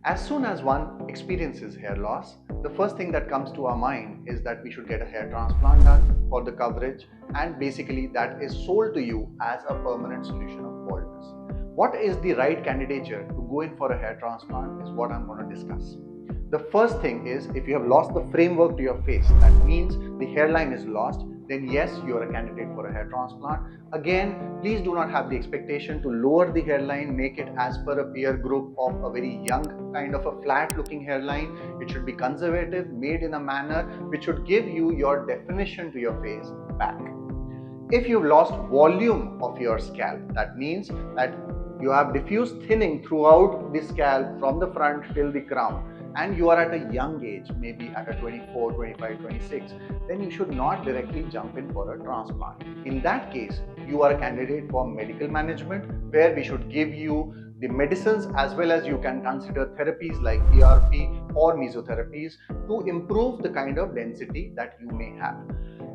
As soon as one experiences hair loss, the first thing that comes to our mind is that we should get a hair transplant done for the coverage, and basically that is sold to you as a permanent solution of baldness. What is the right candidature to go in for a hair transplant is what I'm going to discuss. The first thing is, if you have lost the framework to your face, that means the hairline is lost, then yes, you are a candidate for a hair transplant. Again, please do not have the expectation to lower the hairline, make it as per a peer group of a very young kind of a flat looking hairline. It should be conservative, made in a manner which should give you your definition to your face back. If you've lost volume of your scalp, that means that you have diffuse thinning throughout the scalp from the front till the crown, and you are at a young age, maybe at a 24, 25, 26, then you should not directly jump in for a transplant. In that case, you are a candidate for medical management, where we should give you the medicines as well as you can consider therapies like PRP or mesotherapies to improve the kind of density that you may have.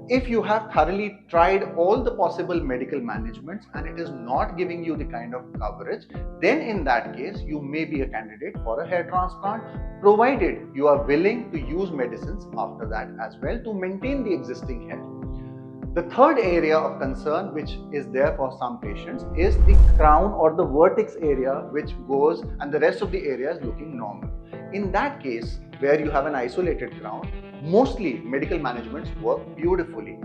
If you have thoroughly tried all the possible medical managements and it is not giving you the kind of coverage, then in that case you may be a candidate for a hair transplant, provided you are willing to use medicines after that as well to maintain the existing hair. The third area of concern which is there for some patients is the crown or the vertex area, which goes and the rest of the area is looking normal. In that case, where you have an isolated crown, mostly medical managements work beautifully.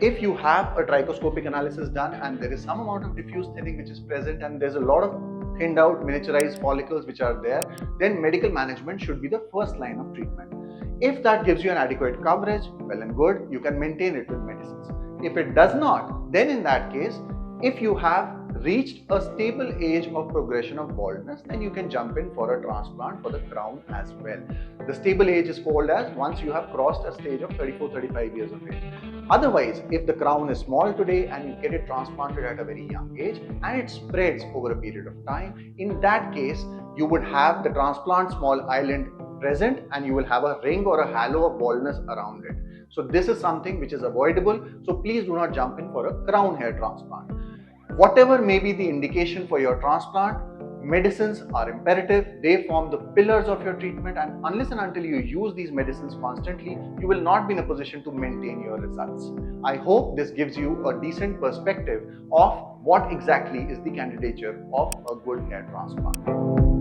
If you have a trichoscopic analysis done and there is some amount of diffuse thinning which is present and there's a lot of thinned out miniaturized follicles which are there, then medical management should be the first line of treatment. If that gives you an adequate coverage, well and good, you can maintain it with medicines. If it does not, then in that case, if you have reached a stable age of progression of baldness, then you can jump in for a transplant for the crown as well. The stable age is called as once you have crossed a stage of 34-35 years of age. Otherwise, if the crown is small today and you get it transplanted at a very young age and it spreads over a period of time, in that case, you would have the transplant small island present and you will have a ring or a halo of baldness around it. So this is something which is avoidable. So please do not jump in for a crown hair transplant. Whatever may be the indication for your transplant, medicines are imperative. They form the pillars of your treatment, and unless and until you use these medicines constantly, you will not be in a position to maintain your results. I hope this gives you a decent perspective of what exactly is the candidature of a good hair transplant.